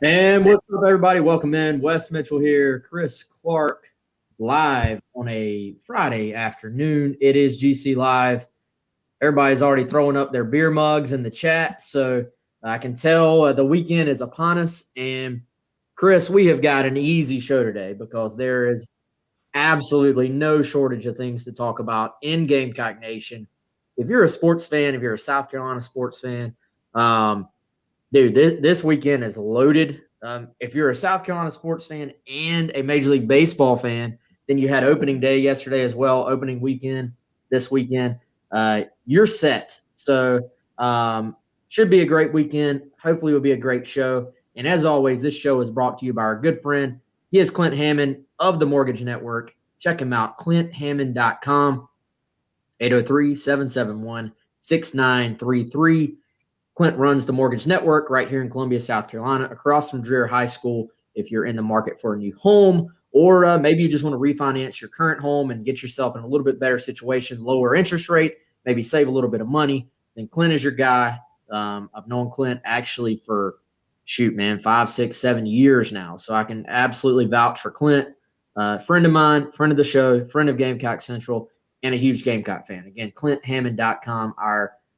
And what's up, everybody? Welcome in. Wes Mitchell here, Chris Clark, live on a Friday afternoon. It is GC Live. Everybody's already throwing up their beer mugs in the chat, so I can tell the weekend is upon us. And Chris, we have got an easy show today because there is absolutely no shortage of things to talk about in Gamecock Nation. If you're a sports fan, if you're a South Carolina sports fan, um, dude, this weekend is loaded. If you're a South Carolina sports fan and a Major League Baseball fan, then you had opening day yesterday as well, opening weekend this weekend. You're set. So should be a great weekend. Hopefully, it will be a great show. And as always, this show is brought to you by our good friend. He is Clint Hammond of the Mortgage Network. Check him out, clinthammond.com, 803-771-6933. Clint runs the Mortgage Network right here in Columbia, South Carolina, across from Dreher High School. If you're in the market for a new home, or maybe you just want to refinance your current home and get yourself in a little bit better situation, lower interest rate, maybe save a little bit of money, then Clint is your guy. I've known Clint actually for, 5, 6, 7 years now. So I can absolutely vouch for Clint. Friend of mine, friend of the show, friend of Gamecock Central, and a huge Gamecock fan. Again, clinthammond.com,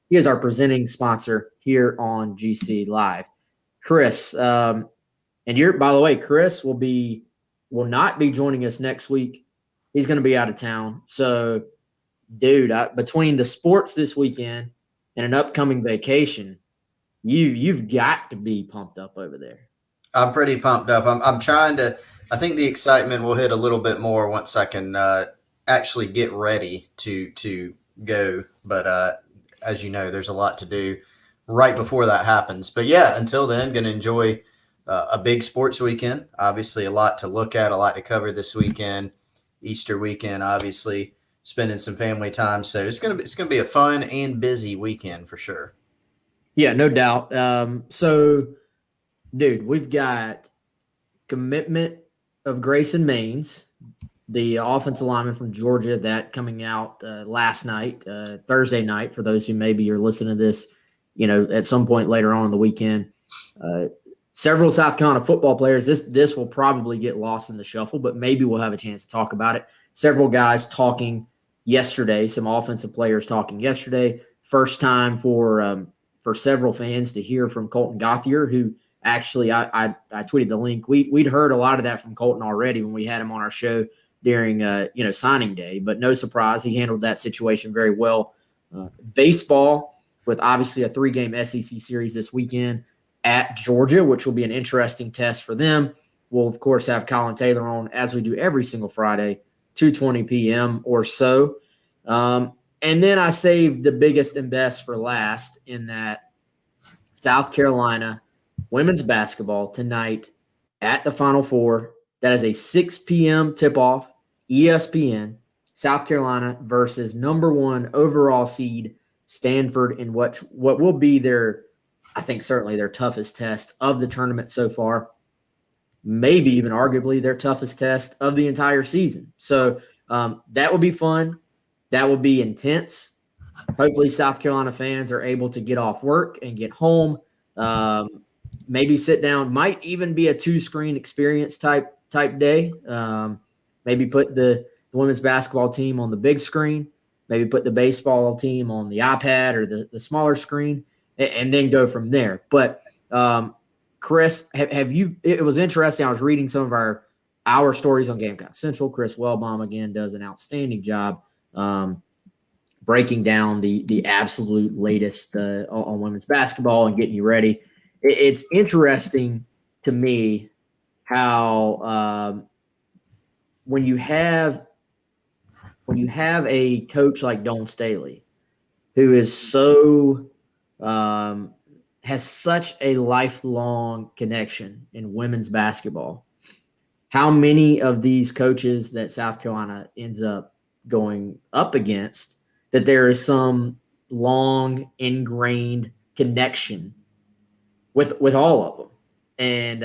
he is our presenting sponsor here on GC Live. Chris, and by the way, Chris will not be joining us next week. He's going to be out of town. So, dude, between the sports this weekend and an upcoming vacation, you've got to be pumped up over there. I'm pretty pumped up. I'm trying to. I think the excitement will hit a little bit more once I can actually get ready to go. But as you know, there's a lot to do right before that happens. But yeah, until then, going to enjoy a big sports weekend. Obviously, a lot to look at, a lot to cover this weekend. Easter weekend, obviously, spending some family time. So it's gonna be a fun and busy weekend for sure. Yeah, no doubt. So, dude, we've got commitment of Grayson Mains, the offensive lineman from Georgia, that coming out last night, Thursday night, for those who maybe are listening to this, at some point later on in the weekend. Several South Carolina football players, this will probably get lost in the shuffle, but maybe we'll have a chance to talk about it. Several guys talking yesterday, some offensive players talking yesterday. First time for several fans to hear from Colton Gauthier, who actually I tweeted the link. We'd heard a lot of that from Colton already when we had him on our show during signing day, but no surprise, he handled that situation very well. Baseball, with obviously a 3-game SEC series this weekend at Georgia, which will be an interesting test for them. We'll of course have Colin Taylor on, as we do every single Friday, 2:20 p.m. or so. And then I saved the biggest and best for last, in that South Carolina women's basketball tonight at the Final Four. That is a 6 p.m. tip-off, ESPN, South Carolina versus number 1 overall seed Stanford, in what will be certainly their toughest test of the tournament so far. Maybe even arguably their toughest test of the entire season. So that will be fun. That will be intense. Hopefully South Carolina fans are able to get off work and get home. Maybe sit down. Might even be a 2-screen experience type day. Maybe put the women's basketball team on the big screen. Maybe put the baseball team on the iPad or the smaller screen, and then go from there. But Chris, have you? It was interesting. I was reading some of our stories on Gamecock Central. Chris Wellbaum again does an outstanding job breaking down the absolute latest on women's basketball and getting you ready. It's interesting to me how when you have a coach like Dawn Staley, who is so has such a lifelong connection in women's basketball, how many of these coaches that South Carolina ends up going up against, that there is some long ingrained connection with all of them. And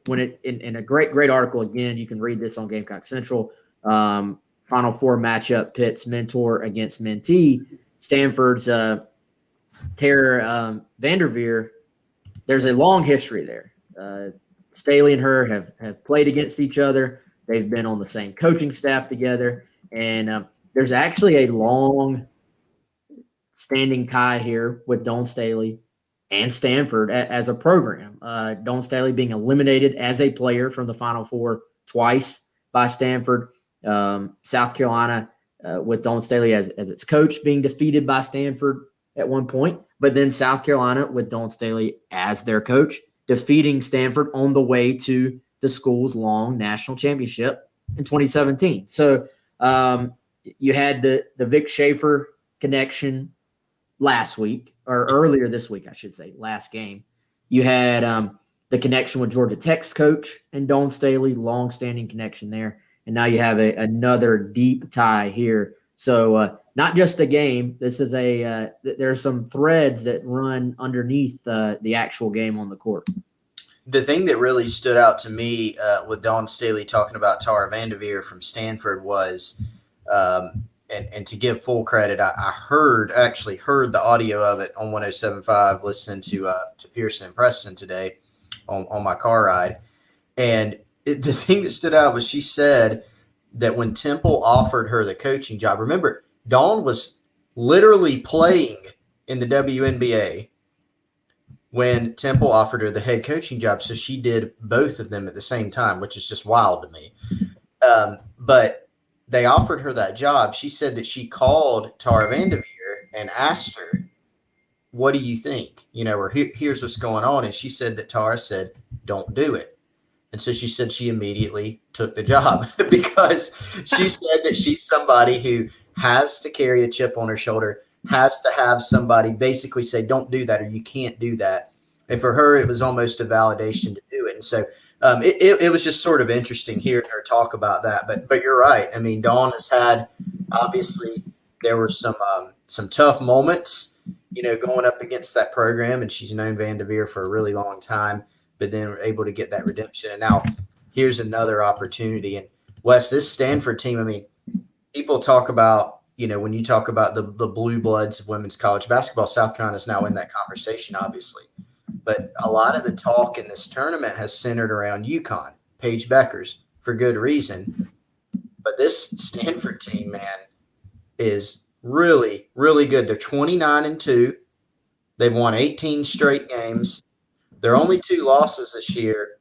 when it in a great article, again, you can read this on Gamecock Central. Final Four matchup pits mentor against mentee. Stanford's Tara Vanderveer there's a long history there. Staley and her have played against each other. They've been on the same coaching staff together. And there's actually a long standing tie here with Dawn Staley and Stanford as a program. Dawn Staley being eliminated as a player from the Final Four twice by Stanford. South Carolina with Dawn Staley as its coach being defeated by Stanford at one point. But then South Carolina with Dawn Staley as their coach, defeating Stanford on the way to the school's long national championship in 2017. So you had the Vic Schaefer connection last week, or earlier this week, I should say, last game. You had the connection with Georgia Tech's coach and Dawn Staley, long-standing connection there. And now you have another deep tie here. So not just a game. This is there's some threads that run underneath the actual game on the court. The thing that really stood out to me with Dawn Staley talking about Tara Vanderveer from Stanford was, and to give full credit, I actually heard the audio of it on 107.5, listening to Pearson and Preston today on my car ride. And the thing that stood out was she said that when Temple offered her the coaching job, remember, Dawn was literally playing in the WNBA when Temple offered her the head coaching job. So she did both of them at the same time, which is just wild to me. But they offered her that job. She said that she called Tara Vanderveer and asked her, what do you think? Or here's what's going on. And she said that Tara said, don't do it. And so she said she immediately took the job because she said that she's somebody who has to carry a chip on her shoulder, has to have somebody basically say, don't do that, or you can't do that. And for her, it was almost a validation to do it. And so it was just sort of interesting hearing her talk about that. But you're right. I mean, Dawn has had, obviously, there were some tough moments, going up against that program, and she's known Vanderveer for a really long time, but then we're able to get that redemption. And now here's another opportunity. And Wes, this Stanford team, I mean, people talk about, when you talk about the blue bloods of women's college basketball, South Carolina is now in that conversation, obviously. But a lot of the talk in this tournament has centered around UConn, Paige Beckers, for good reason. But this Stanford team, man, is really, really good. They're 29-2. They've won 18 straight games. Their only two losses this year,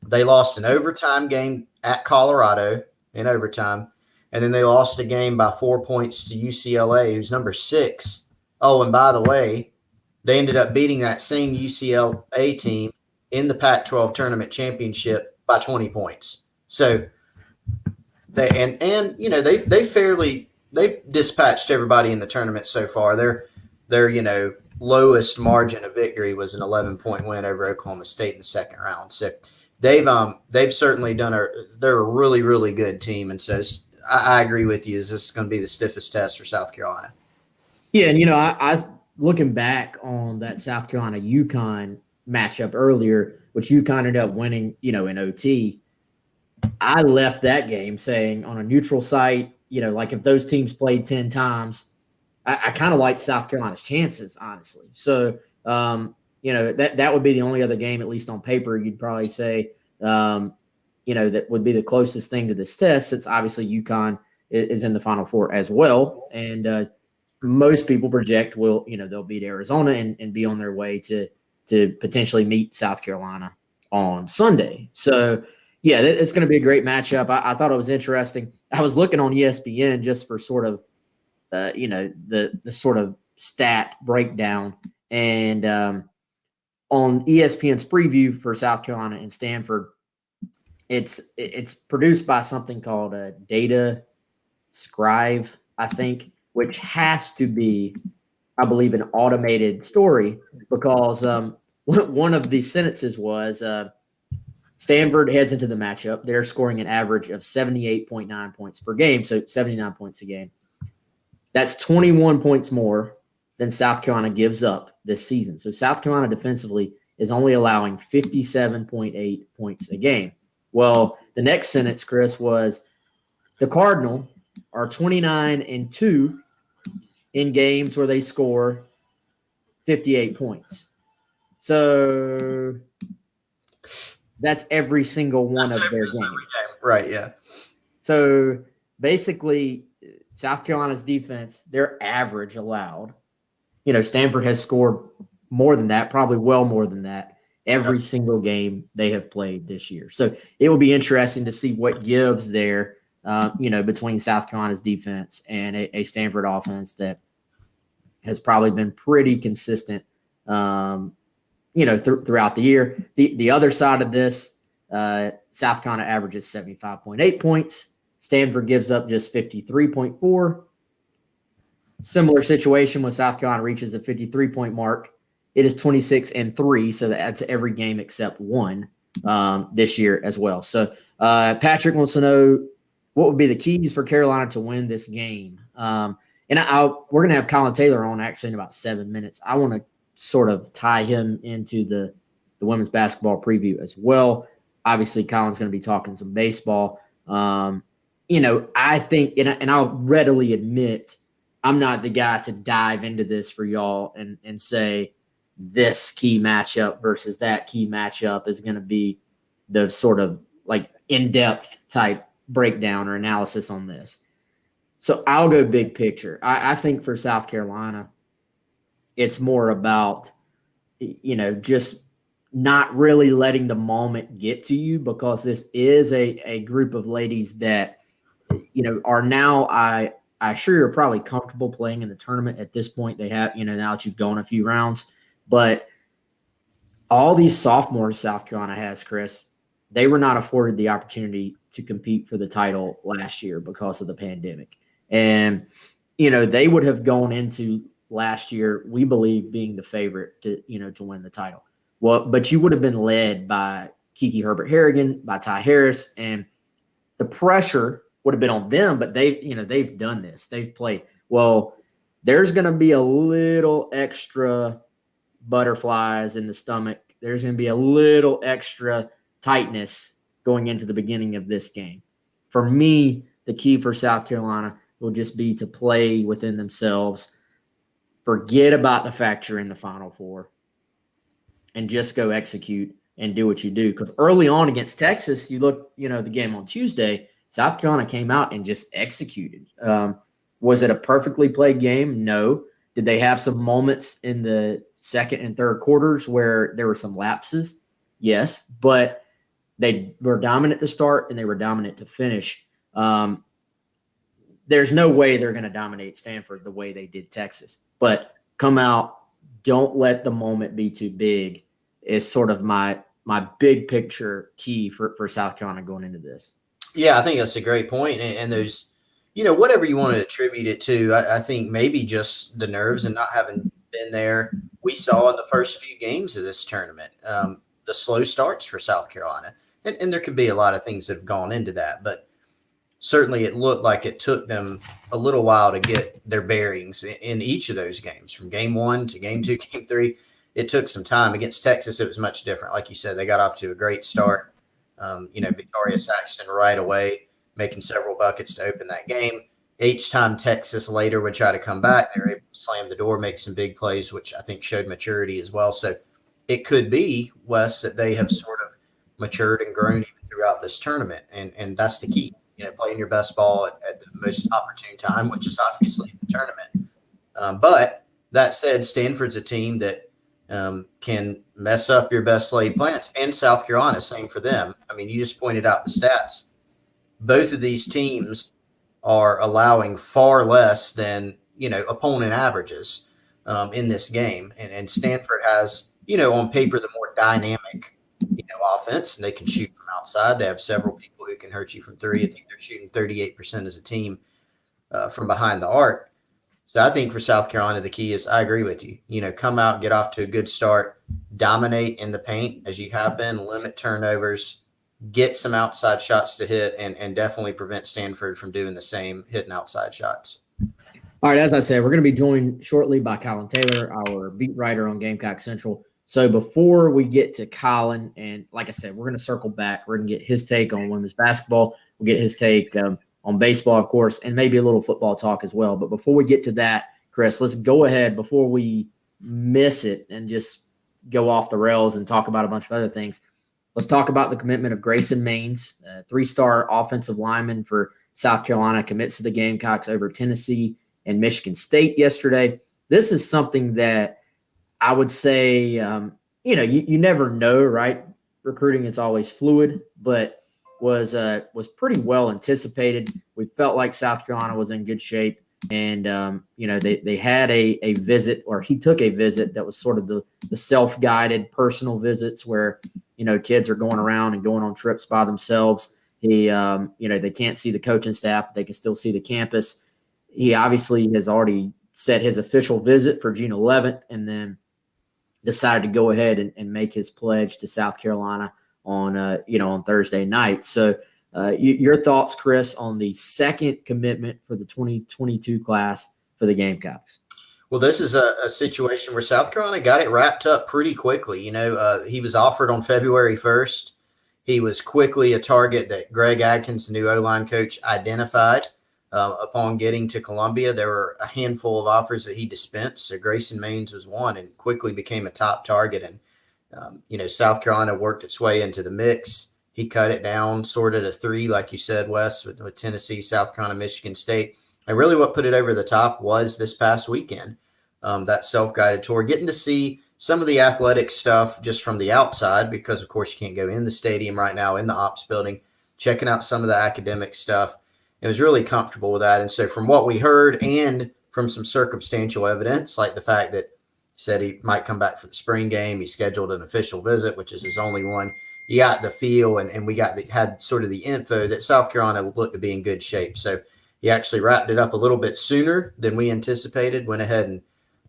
they lost an overtime game at Colorado in overtime, and then they lost a game by 4 points to UCLA, who's number 6. Oh, and by the way, they ended up beating that same UCLA team in the Pac-12 tournament championship by 20 points. So they've dispatched everybody in the tournament so far. Their lowest margin of victory was an 11-point win over Oklahoma State in the second round. So they've certainly they're a really, really good team. And so I agree with you. This is going to be the stiffest test for South Carolina. Yeah. And, I looking back on that South Carolina UConn matchup earlier, which UConn ended up winning, in OT. I left that game saying on a neutral site, like if those teams played 10 times, I kind of liked South Carolina's chances, honestly. So, that would be the only other game, at least on paper, you'd probably say, that would be the closest thing to this test, since obviously UConn is in the Final Four as well. And most people project they'll beat Arizona and be on their way to potentially meet South Carolina on Sunday. So, yeah, it's going to be a great matchup. I thought it was interesting. I was looking on ESPN just for sort of, the sort of stat breakdown. And on ESPN's preview for South Carolina and Stanford, it's produced by something called a Data Scribe, I think, which has to be, I believe, an automated story, because one of the sentences was Stanford heads into the matchup. They're scoring an average of 78.9 points per game, so 79 points a game. That's 21 points more than South Carolina gives up this season. So South Carolina defensively is only allowing 57.8 points a game. Well, the next sentence, Chris, was the Cardinal are 29-2 in games where they score 58 points. So that's every single one of their games. Right, yeah. So basically, South Carolina's defense, their average allowed. Stanford has scored more than that, probably well more than that, every single game they have played this year. So it will be interesting to see what gives there, between South Carolina's defense and a Stanford offense that has probably been pretty consistent, throughout the year. The other side of this, South Carolina averages 75.8 points. Stanford gives up just 53.4. Similar situation when South Carolina reaches the 53-point mark. It is 26-3, so that's every game except one this year as well. So Patrick wants to know what would be the keys for Carolina to win this game. And we're going to have Colin Taylor on actually in about 7 minutes. I want to sort of tie him into the women's basketball preview as well. Obviously, Colin's going to be talking some baseball. I think, and I'll readily admit, I'm not the guy to dive into this for y'all and say this key matchup versus that key matchup is going to be the sort of like in-depth type breakdown or analysis on this. So I'll go big picture. I think for South Carolina, it's more about, just not really letting the moment get to you, because this is a group of ladies that, are now, I sure you're probably comfortable playing in the tournament at this point. They have, now that you've gone a few rounds, but all these sophomores South Carolina has, Chris, they were not afforded the opportunity to compete for the title last year because of the pandemic. And, they would have gone into last year, we believe, being the favorite to win the title. Well, but you would have been led by Kiki Herbert-Harrigan, by Ty Harris, and the pressure would have been on them, but they've done this. They've played. Well, there's going to be a little extra butterflies in the stomach. There's going to be a little extra tightness going into the beginning of this game. For me, the key for South Carolina will just be to play within themselves, forget about the fact you're in the Final Four, and just go execute and do what you do. Because early on against Texas, you look, the game on Tuesday, South Carolina came out and just executed. Was it a perfectly played game? No. Did they have some moments in the second and third quarters where there were some lapses? Yes. But they were dominant to start and they were dominant to finish. There's no way they're going to dominate Stanford the way they did Texas. But come out, don't let the moment be too big is sort of my big picture key for South Carolina going into this. Yeah, I think that's a great point. And there's, whatever you want to attribute it to, I think maybe just the nerves and not having been there. We saw in the first few games of this tournament, the slow starts for South Carolina. And there could be a lot of things that have gone into that. But certainly it looked like it took them a little while to get their bearings in each of those games, from game 1 to game 2, game 3. It took some time. Against Texas, it was much different. Like you said, they got off to a great start. Victoria Saxton right away, making several buckets to open that game. Each time Texas later would try to come back, they were able to slam the door, make some big plays, which I think showed maturity as well. So it could be, Wes, that they have sort of matured and grown even throughout this tournament. And that's the key, playing your best ball at the most opportune time, which is obviously the tournament. But that said, Stanford's a team that can mess up your best laid plans, and South Carolina, same for them. I mean, you just pointed out the stats. Both of these teams are allowing far less than, opponent averages in this game. And Stanford has, on paper, the more dynamic, offense, and they can shoot from outside. They have several people who can hurt you from three. I think they're shooting 38% as a team from behind the arc. So I think for South Carolina, the key is, I agree with you, come out, get off to a good start, dominate in the paint as you have been, limit turnovers, get some outside shots to hit, and definitely prevent Stanford from doing the same, hitting outside shots. All right, as I said, we're going to be joined shortly by Colin Taylor, our beat writer on Gamecock Central. So before we get to Colin, and like I said, we're going to circle back. We're going to get his take on women's basketball. We'll get his take on baseball, of course, and maybe a little football talk as well. But before we get to that, Chris, let's go ahead before we miss it and just go off the rails and talk about a bunch of other things. Let's talk about the commitment of Grayson Mains, 3-star offensive lineman for South Carolina, commits to the Gamecocks over Tennessee and Michigan State yesterday. This is something that I would say, you never know, right? Recruiting is always fluid, but was pretty well anticipated. We felt like South Carolina was in good shape. And, they had a visit, or he took a visit that was sort of the self-guided personal visits where, kids are going around and going on trips by themselves. They can't see the coaching staff, but they can still see the campus. He obviously has already set his official visit for June 11th and then decided to go ahead and make his pledge to South Carolina on Thursday night. So, your thoughts, Chris, on the second commitment for the 2022 class for the Gamecocks? Well, this is a situation where South Carolina got it wrapped up pretty quickly. He was offered on February 1st. He was quickly a target that Greg Adkins, the new O-line coach, identified. Upon getting to Columbia, there were a handful of offers that he dispensed. So Grayson Mains was one and quickly became a top target. And, South Carolina worked its way into the mix. He cut it down sort of to 3, like you said, Wes, with Tennessee, South Carolina, Michigan State. And really what put it over the top was this past weekend, that self-guided tour, getting to see some of the athletic stuff just from the outside because, of course, you can't go in the stadium right now in the ops building, checking out some of the academic stuff. It was really comfortable with that. And so from what we heard and from some circumstantial evidence, like the fact that he said he might come back for the spring game, he scheduled an official visit, which is his only one. You got the feel and we had sort of the info that South Carolina would look to be in good shape. So he actually wrapped it up a little bit sooner than we anticipated, went ahead and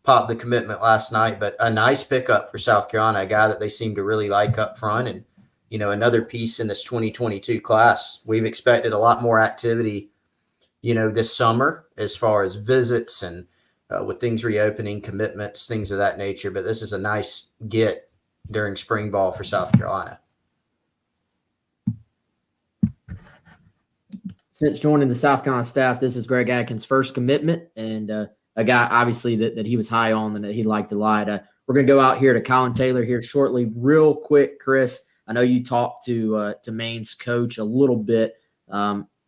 popped the commitment last night. But a nice pickup for South Carolina, a guy that they seem to really like up front. And, another piece in this 2022 class. We've expected a lot more activity, this summer as far as visits and with things reopening, commitments, things of that nature. But this is a nice get during spring ball for South Carolina. Since joining the South Carolina staff, this is Greg Adkins' first commitment, and a guy obviously that he was high on and that he liked a lot. We're going to go out here to Colin Taylor here shortly. Real quick, Chris, I know you talked to Maine's coach a little bit.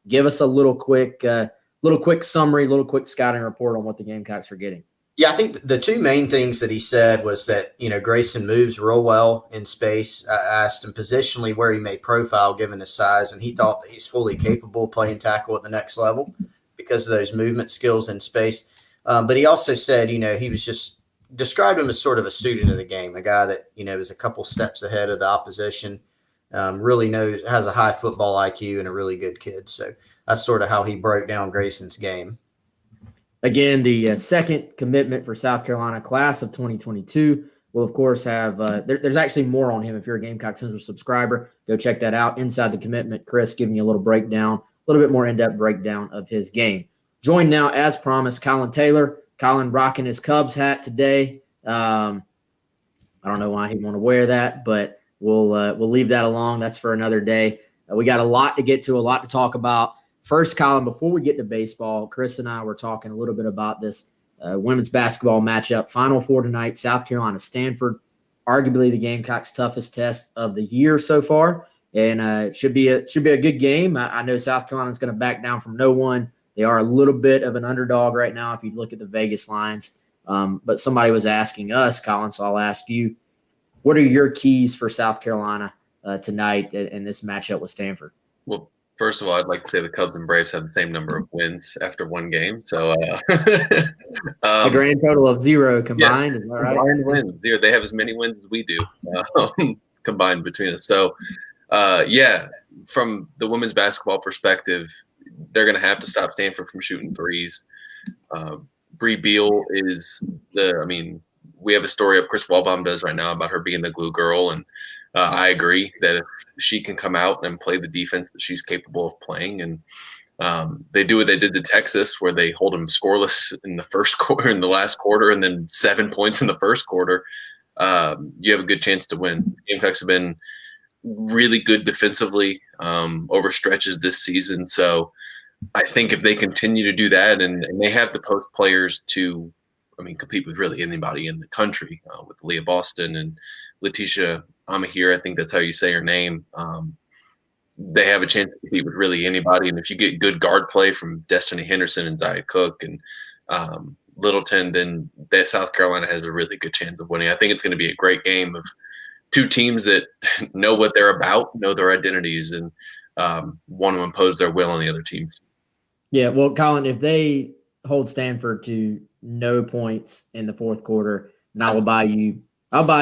Give us a little quick summary, little quick scouting report on what the Gamecocks are getting. Yeah, I think the two main things that he said was that, Grayson moves real well in space. I asked him positionally where he may profile given his size, and he thought that he's fully capable of playing tackle at the next level because of those movement skills in space. But he also said, he was just described him as sort of a student of the game, a guy that, is a couple steps ahead of the opposition, really has a high football IQ and a really good kid. So that's sort of how he broke down Grayson's game. Again, the second commitment for South Carolina class of 2022 will, of course, have there's actually more on him. If you're a Gamecock Central subscriber, go check that out. Inside the commitment, Chris giving you a little breakdown, a little bit more in-depth breakdown of his game. Joined now, as promised, Colin Taylor. Colin rocking his Cubs hat today. I don't know why he'd want to wear that, but we'll leave that alone. That's for another day. We got a lot to get to, a lot to talk about. First, Colin, before we get to baseball, Chris and I were talking a little bit about this women's basketball matchup. Final Four tonight, South Carolina, Stanford, arguably the Gamecocks' toughest test of the year so far, and it should be a good game. I know South Carolina's going to back down from no one. They are a little bit of an underdog right now if you look at the Vegas lines. But somebody was asking us, Colin, so I'll ask you, what are your keys for South Carolina tonight in this matchup with Stanford? Well, first of all, I'd like to say the Cubs and Braves have the same number of wins after one game. So a grand total of 0 combined, is that right? Combined wins. 0. They have as many wins as we do combined between us. So, from the women's basketball perspective, they're going to have to stop Stanford from shooting threes. Bree Beal is we have a story up Chris Walbaum does right now about her being the glue girl, and I agree that if she can come out and play the defense that she's capable of playing, and they do what they did to Texas, where they hold them scoreless in the first quarter, in the last quarter, and then 7 points in the first quarter, you have a good chance to win. Gamecocks have been really good defensively over stretches this season, so I think if they continue to do that, and they have the post players to compete with really anybody in the country, with Leah Boston and Letitia Amahir. I think that's how you say her name. They have a chance to compete with really anybody. And if you get good guard play from Destiny Henderson and Zaya Cook and Littleton, then that South Carolina has a really good chance of winning. I think it's going to be a great game of two teams that know what they're about, know their identities, and want to impose their will on the other teams. Yeah, well, Colin, if they hold Stanford to no points in the fourth quarter, then I'll buy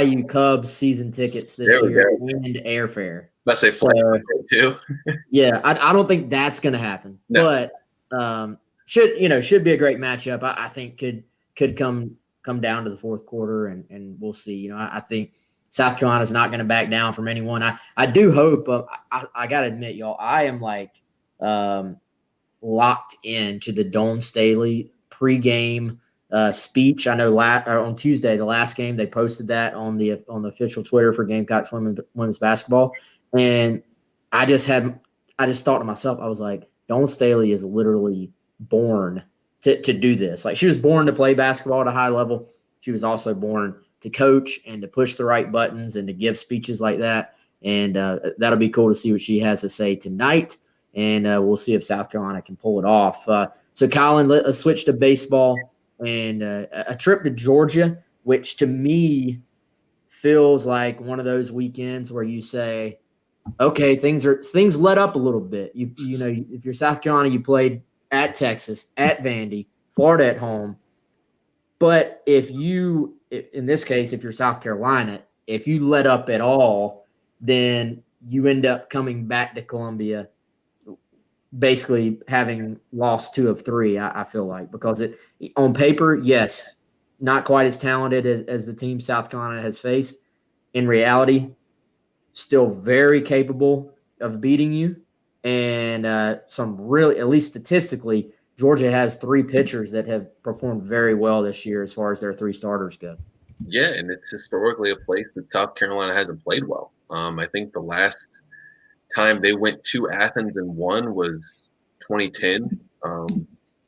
you Cubs season tickets this year and airfare. Let's say flight too. Yeah, I don't think that's going to happen, but should be a great matchup. I think could come down to the fourth quarter, and we'll see. I think South Carolina's not going to back down from anyone. I do hope. I got to admit, y'all, I am like locked into the Dawn Staley pregame speech. I know on Tuesday, the last game, they posted that on the official Twitter for Gamecocks women's basketball. And I just thought to myself, I was like, Dawn Staley is literally born to do this. Like, she was born to play basketball at a high level. She was also born to coach and to push the right buttons and to give speeches like that. And that'll be cool to see what she has to say tonight. And we'll see if South Carolina can pull it off. So, Colin, let's switch to baseball and a trip to Georgia, which to me feels like one of those weekends where you say, okay, things let up a little bit. You know, if you're South Carolina, you played at Texas, at Vandy, Florida at home. But in this case, if you're South Carolina, if you let up at all, then you end up coming back to Columbia basically having lost 2 of 3, I feel like, because on paper, yes, not quite as talented as the team South Carolina has faced. In reality, still very capable of beating you. And some really, at least statistically, Georgia has 3 pitchers that have performed very well this year as far as their 3 starters go. Yeah, and it's historically a place that South Carolina hasn't played well. I think the last time they went to Athens and won was 2010.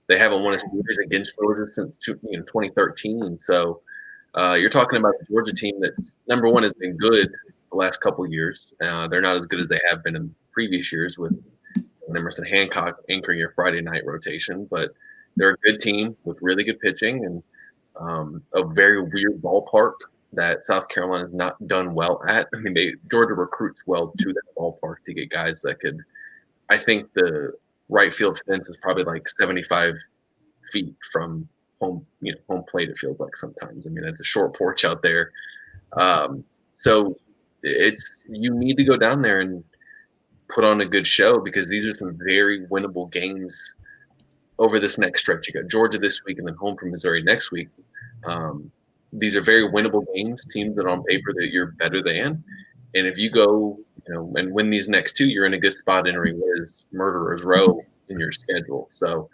They haven't won a series against Georgia since 2013. So you're talking about the Georgia team that's, number one, has been good the last couple of years. They're not as good as they have been in previous years with Emerson Hancock anchoring your Friday night rotation, but they're a good team with really good pitching and a very weird ballpark that South Carolina has not done well at. I mean, Georgia recruits well to that ballpark to get guys that could. I think the right field fence is probably like 75 feet from home plate. It feels like sometimes. I mean, it's a short porch out there. So you need to go down there and put on a good show because these are some very winnable games over this next stretch. You got Georgia this week and then home from Missouri next week. These are very winnable games, teams that on paper that you're better than. And if you go, and win these next 2, you're in a good spot entering what is murderer's row in your schedule. So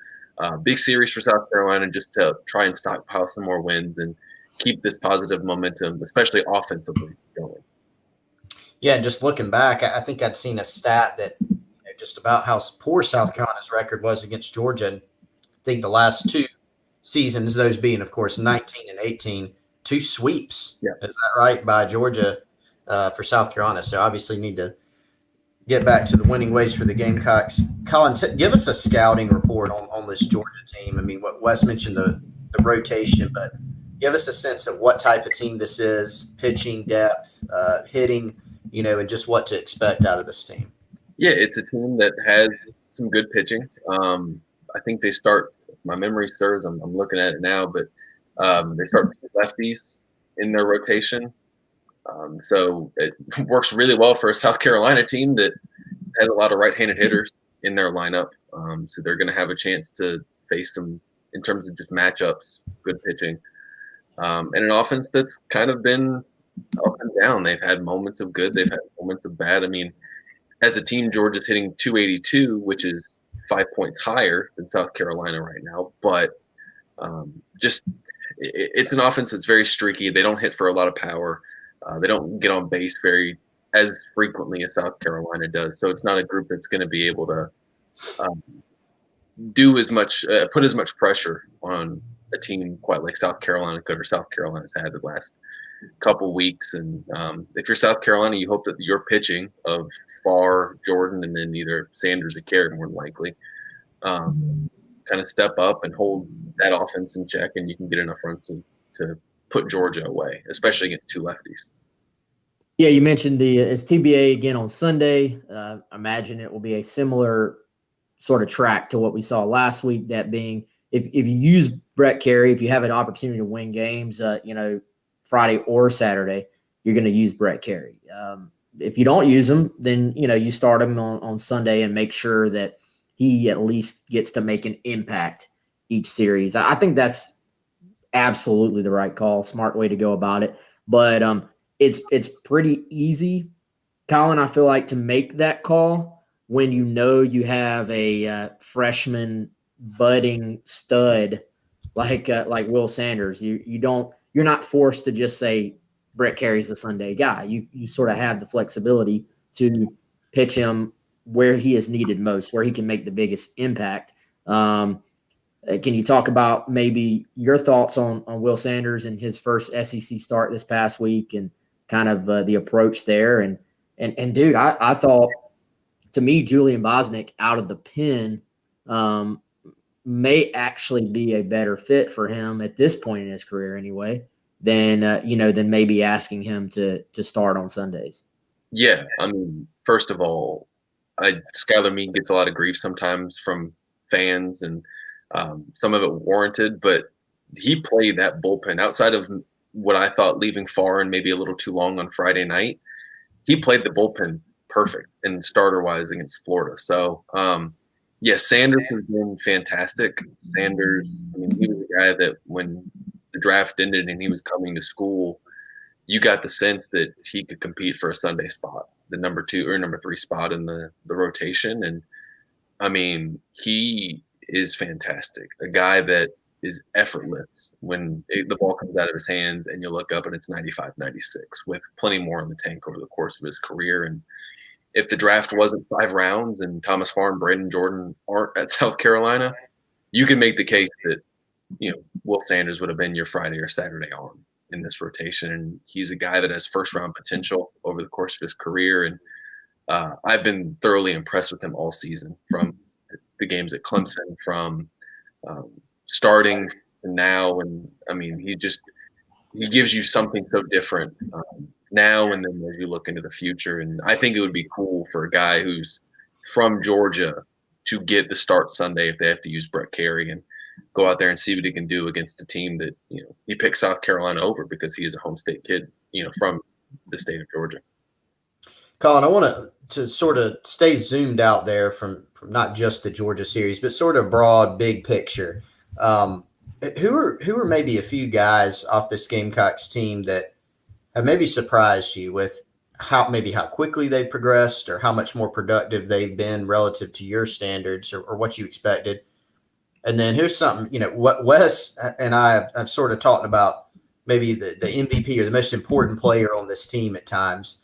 big series for South Carolina just to try and stockpile some more wins and keep this positive momentum, especially offensively, going. Yeah, just looking back, I think I'd seen a stat that just about how poor South Carolina's record was against Georgia. And I think the last 2 seasons, those being, of course, 19 and 18, 2 sweeps. Yeah. Is that right, by Georgia for South Carolina? So obviously need to get back to the winning ways for the Gamecocks. Colin, give us a scouting report on this Georgia team. I mean, what Wes mentioned, the rotation, but give us a sense of what type of team this is, pitching depth, hitting, and just what to expect out of this team. Yeah, it's a team that has some good pitching. I think they start, if my memory serves, I'm looking at it now, but they start lefties in their rotation. So it works really well for a South Carolina team that has a lot of right-handed hitters in their lineup. So they're going to have a chance to face them in terms of just matchups, good pitching. And an offense that's kind of been up and down. They've had moments of good. They've had moments of bad. I mean, as a team, Georgia's hitting 282, which is 5 points higher than South Carolina right now. But it's an offense that's very streaky. They don't hit for a lot of power. They don't get on base as frequently as South Carolina does. So it's not a group that's going to be able to do as much, put as much pressure on a team quite like South Carolina could, or South Carolina's had the last couple weeks. And if you're South Carolina, you hope that your pitching of Farr, Jordan, and then either Sanders or Carey more than likely kind of step up and hold that offense in check, and you can get enough runs to put Georgia away, especially against two lefties. Yeah, you mentioned it's TBA again on Sunday. Imagine it will be a similar sort of track to what we saw last week. That being, if you use Brett Carey, if you have an opportunity to win games, Friday or Saturday, you're going to use Brett Carey. If you don't use him, then you start him on Sunday and make sure that he at least gets to make an impact each series. I think that's absolutely the right call, smart way to go about it. But it's pretty easy, Colin, I feel like, to make that call when you have a freshman budding stud like Will Sanders. You're not forced to just say Brett Carey's the Sunday guy. You sort of have the flexibility to pitch him where he is needed most, where he can make the biggest impact. Can you talk about maybe your thoughts on Will Sanders and his first SEC start this past week and kind of the approach there? And dude, I thought, to me, Julian Bosnick out of the pen may actually be a better fit for him at this point in his career anyway than maybe asking him to start on Sundays. Yeah, I mean, first of all, Skylar Mead gets a lot of grief sometimes from fans, and some of it warranted, but he played that bullpen outside of what I thought leaving Farr and maybe a little too long on Friday night. He played the bullpen perfect and starter-wise against Florida. So, Sanders has been fantastic. Sanders, I mean, he was a guy that when the draft ended and he was coming to school, you got the sense that he could compete for a Sunday spot, the number 2 or number 3 spot in the rotation. And, I mean, he is fantastic. A guy that is effortless when the ball comes out of his hands and you look up and it's 95, 96 with plenty more in the tank over the course of his career. And if the draft wasn't 5 rounds and Thomas Farr and Braden Jordan aren't at South Carolina, you can make the case that, Will Sanders would have been your Friday or Saturday arm in this rotation. And he's a guy that has first round potential over the course of his career. And I've been thoroughly impressed with him all season, from the games at Clemson, from starting to now. And I mean, he gives you something so different now and then as you look into the future. And I think it would be cool for a guy who's from Georgia to get the start Sunday if they have to use Brett Carey and go out there and see what he can do against a team that, he picked South Carolina over because he is a home state kid, from the state of Georgia. Colin, I want to sort of stay zoomed out there from not just the Georgia series, but sort of broad, big picture. Who are maybe a few guys off this Gamecocks team that have maybe surprised you with how quickly they progressed or how much more productive they've been relative to your standards or what you expected? And then here's something, what Wes and I have sort of talked about, maybe the MVP or the most important player on this team at times.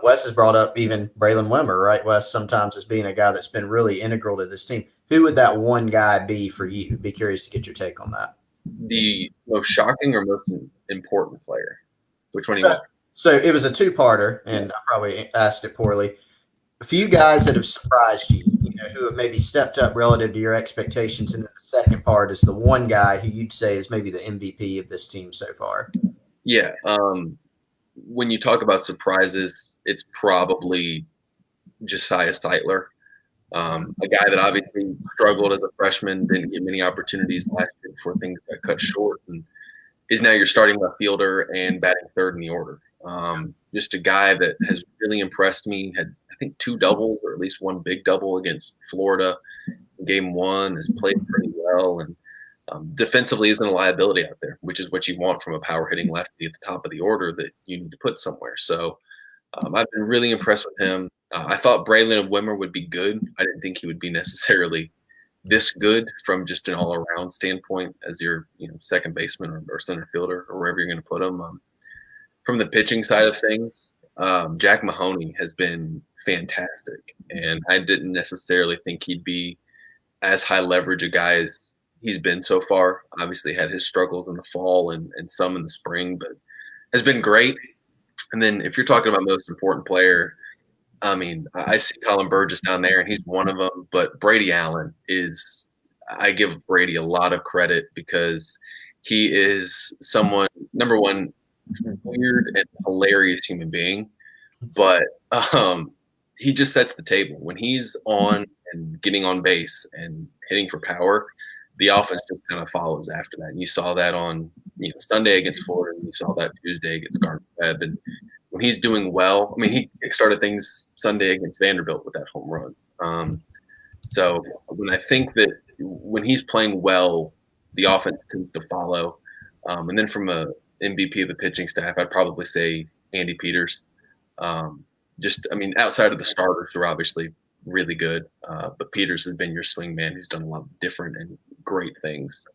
Wes has brought up even Braylon Wimmer, right, Wes, sometimes as being a guy that's been really integral to this team. Who would that one guy be for you? Be curious to get your take on that. The most shocking or most important player? Which one do you want? So it was a two-parter, and I probably asked it poorly. A few guys that have surprised you, who have maybe stepped up relative to your expectations. And then the second part is the one guy who you'd say is maybe the MVP of this team so far. Yeah. When you talk about surprises, it's probably Josiah Seitler, a guy that obviously struggled as a freshman, didn't get many opportunities last year before things got cut short, and is now your starting left fielder and batting third in the order. Just a guy that has really impressed me. Had, I think, 2 doubles or at least 1 big double against Florida in game 1. Has played pretty well, and defensively isn't a liability out there, which is what you want from a power hitting lefty at the top of the order that you need to put somewhere. So I've been really impressed with him. I thought Braylon Wimmer would be good. I didn't think he would be necessarily this good from just an all-around standpoint as your second baseman or center fielder or wherever you're going to put him. From the pitching side of things, Jack Mahoney has been fantastic, and I didn't necessarily think he'd be as high leverage a guy as he's been so far. Obviously had his struggles in the fall and some in the spring, but has been great. And then if you're talking about most important player, I mean, I see Colin Burgess down there, and he's one of them. But Brady Allen is – I give Brady a lot of credit because he is someone, number one, weird and hilarious human being. But he just sets the table. When he's on and getting on base and hitting for power, the offense just kind of follows after that. And you saw that on Sunday against Florida, and you saw that Tuesday against Gardner-Webb. And when he's doing well, I mean, he started things Sunday against Vanderbilt with that home run. So when I think that when he's playing well, the offense tends to follow. And then from a MVP of the pitching staff, I'd probably say Andy Peters. Outside of the starters who are obviously really good, but Peters has been your swing man who's done a lot of different and great things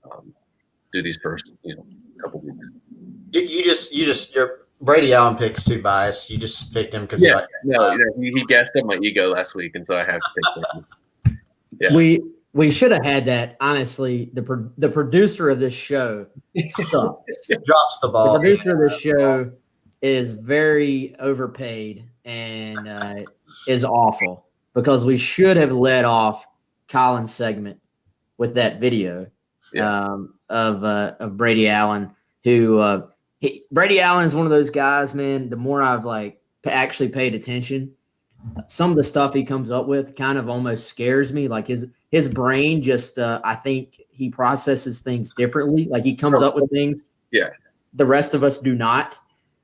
through these first couple weeks. Your Brady Allen pick's too biased. You just picked him because he gassed up my ego last week, and so I have to pick him. Yeah. We should have had that. Honestly, the producer of this show sucks. Drops the ball. The producer of this show is very overpaid and is awful because we should have led off Colin's segment with that video of Brady Allen, who Brady Allen is one of those guys, man. The more I've actually paid attention, some of the stuff he comes up with kind of almost scares me. Like his brain just, I think he processes things differently. Like he comes up with things. Yeah. The rest of us do not.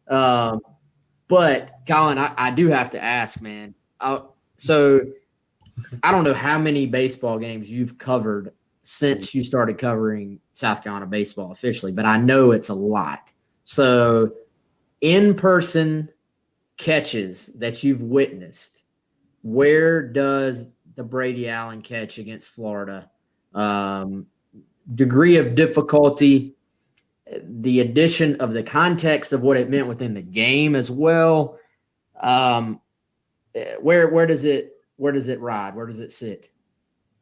But Colin, I do have to ask, man. So I don't know how many baseball games you've covered since you started covering South Carolina baseball officially, but I know it's a lot. So in-person catches that you've witnessed, where does the Brady Allen catch against Florida, degree of difficulty, the addition of the context of what it meant within the game as well, where does it ride? Where does it sit?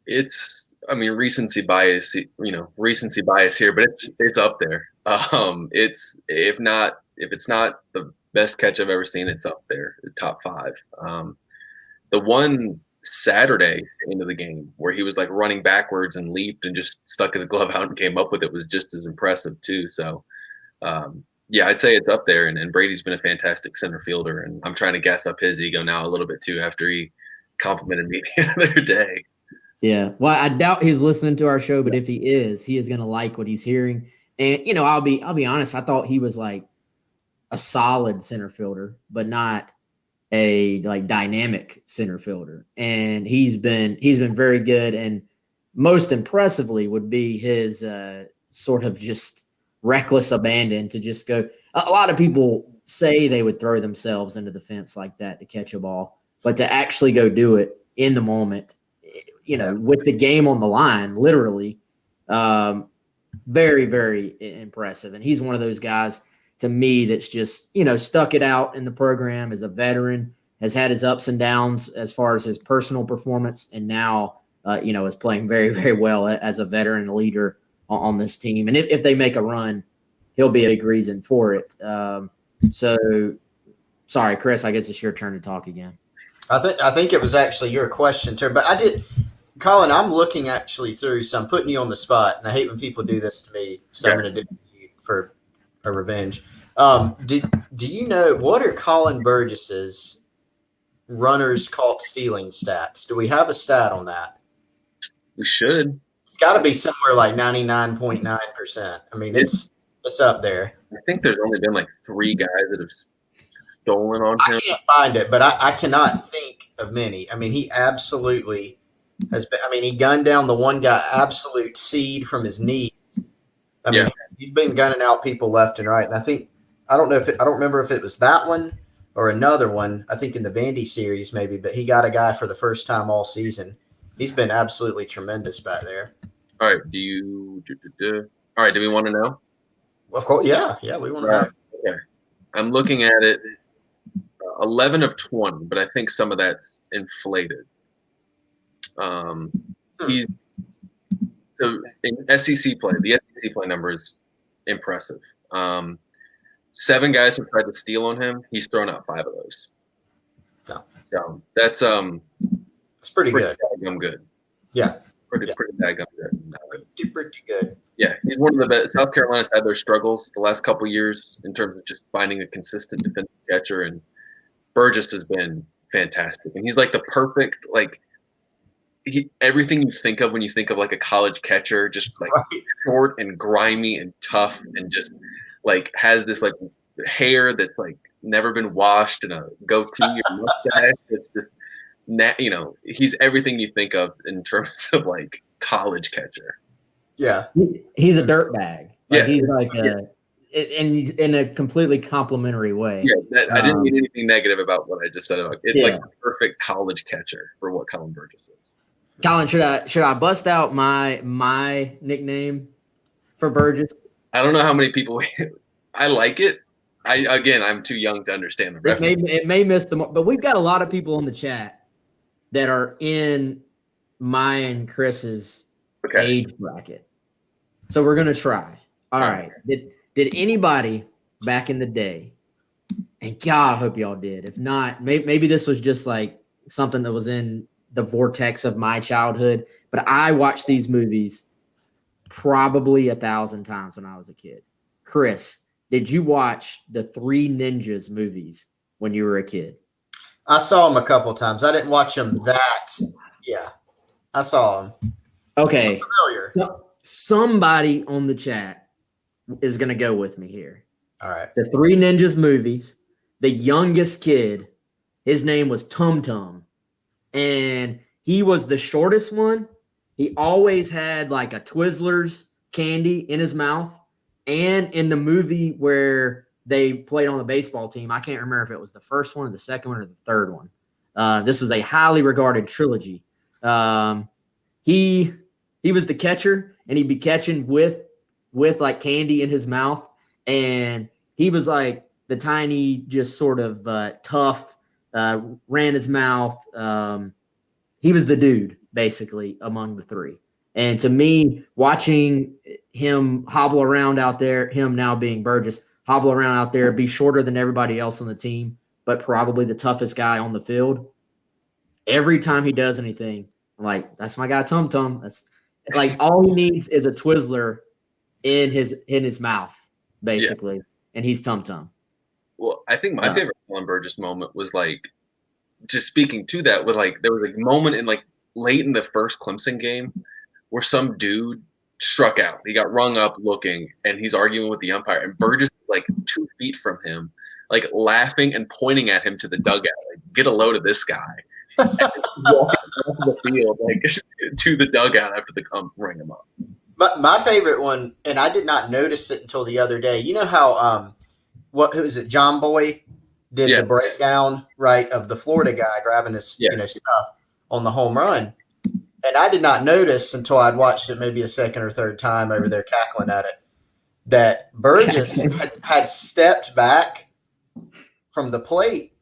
It's, recency bias here, but it's up there. It's if it's not the best catch I've ever seen, it's up there, the top 5. The one Saturday into the game where he was running backwards and leaped and just stuck his glove out and came up with it was just as impressive too. So, I'd say it's up there. And Brady's been a fantastic center fielder, and I'm trying to gas up his ego now a little bit too after he complimented me the other day. Yeah. Well, I doubt he's listening to our show, but if he is going to like what he's hearing. And, I'll be honest. I thought he was a solid center fielder, but not a dynamic center fielder. And he's been very good. And most impressively would be his sort of just reckless abandon to just go. A lot of people say they would throw themselves into the fence like that to catch a ball, but to actually go do it in the moment, with the game on the line, literally, very, very impressive. And he's one of those guys to me that's just, stuck it out in the program as a veteran, has had his ups and downs as far as his personal performance, and now, is playing very, very well as a veteran leader on this team. And if they make a run, he'll be a big reason for it. So, sorry, Chris, I guess it's your turn to talk again. I think it was actually your question, too. But Colin, I'm looking actually through, so I'm putting you on the spot, and I hate when people do this to me, so I'm going to do it for a revenge. Do you know what are Colin Burgess's runners caught stealing stats? Do we have a stat on that? We should. It's got to be somewhere like 99.9%. It's up there. I think there's only been 3 guys that have stolen on him. I can't find it, but I cannot think of many. He absolutely has been. He gunned down the one guy, absolute seed from his knee. He's been gunning out people left and right. And I don't remember if it was that one or another one. I think in the Vandy series maybe, but he got a guy for the first time all season. He's been absolutely tremendous back there. All right. Do we want to know? Of course. Yeah. We want to know. Okay. I'm looking at it. 11 of 20, but I think some of that's inflated. He's So in SEC play, the SEC play number is impressive. 7 guys have tried to steal on him. He's thrown out 5 of those. No. So that's it's pretty good. I'm good. Yeah. Pretty daggum good. Pretty good. Yeah, he's one of the best. South Carolina's had their struggles the last couple of years in terms of just finding a consistent defensive catcher, and Burgess has been fantastic. And he's like the perfect, like, everything you think of when you think of like a college catcher, just like short and grimy and tough, and just like has this like hair that's like never been washed and a goatee or mustache. It's just, he's everything you think of in terms of like college catcher. Yeah, he's a dirtbag. Like, yeah, he's like in a completely complimentary way. Yeah, I didn't mean anything negative about what I just said about it. It's like the perfect college catcher for what Colin Burgess is. Colin, should I bust out my nickname for Burgess? I don't know how many people. I like it. I'm too young to understand the reference. It may miss the mark, but we've got a lot of people in the chat that are in my and Chris's age bracket. So we're gonna try. All right. Did anybody back in the day? And God, I hope y'all did. If not, maybe this was just like something that was in the vortex of my childhood. But I watched these movies probably 1,000 times when I was a kid. Chris, did you watch the Three Ninjas movies when you were a kid? I saw them a couple times. I didn't watch them Yeah, I saw them. Okay. Familiar. So somebody on the chat is going to go with me here. All right. The Three Ninjas movies, the youngest kid, his name was Tum Tum. And he was the shortest one. He always had like a Twizzlers candy in his mouth. And in the movie where they played on the baseball team, I can't remember if it was the first one or the second one or the third one. This was a highly regarded trilogy. He was the catcher, and he'd be catching with like candy in his mouth. And he was like the tiny, just sort of tough, ran his mouth. He was the dude, basically, among the three. And to me, watching him hobble around out there, him now being Burgess, hobble around out there, be shorter than everybody else on the team, but probably the toughest guy on the field. Every time he does anything, I'm like, that's my guy Tum Tum. That's like all he needs is a Twizzler in his mouth, basically, and he's Tum Tum. Well, I think my favorite Colin Burgess moment was like, just speaking to that, with like there was a moment in like late in the first Clemson game where some dude struck out. He got rung up looking, and he's arguing with the umpire, and Burgess is like 2 feet from him, like laughing and pointing at him to the dugout, like, get a load of this guy. And walking off the field, like to the dugout after the ump rang him up. But my favorite one, and I did not notice it until the other day. You know how who is it? John Boy did the breakdown, right, of the Florida guy grabbing his stuff on the home run. And I did not notice until I'd watched it maybe a second or third time over there cackling at it, that Burgess had stepped back from the plate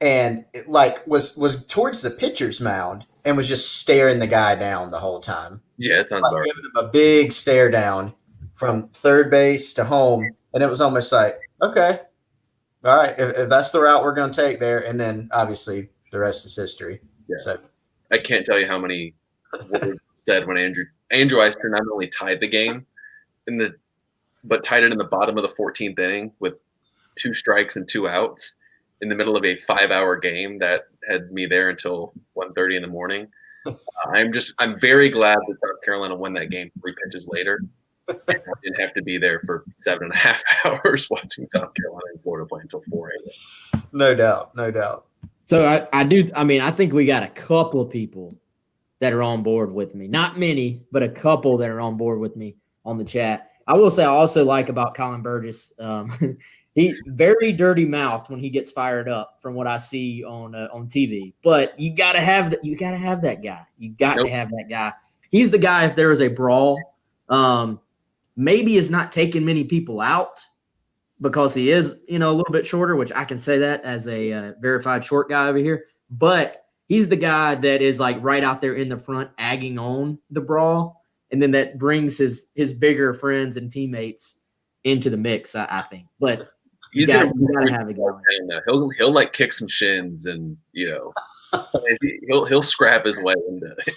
and it, like was towards the pitcher's mound and was just staring the guy down the whole time. Yeah, it sounds like giving him a big stare down from third base to home. And it was almost like, okay, all right, if that's the route we're going to take there. And then obviously the rest is history. Yeah. So I can't tell you how many words said when Andrew Eister not only tied the game but tied it in the bottom of the 14th inning with 2 strikes and 2 outs in the middle of a 5-hour game that had me there until 1:30 in the morning. I'm very glad that South Carolina won that game 3 pitches later. I didn't have to be there for 7.5 hours watching South Carolina and Florida play until 4 a.m. No doubt. So I think we got a couple of people that are on board with me. Not many, but a couple that are on board with me on the chat. I will say I also like about Colin Burgess, he very dirty mouth when he gets fired up from what I see on TV. But you gotta have that. You gotta have that guy. You got to have that guy. He's the guy. If there is a brawl, maybe is not taking many people out because he is, a little bit shorter. Which I can say that as a verified short guy over here. But he's the guy that is like right out there in the front, agging on the brawl. and then that brings his bigger friends and teammates into the mix. I think, but you gotta have a guy. He'll like kick some shins, and he'll scrap his way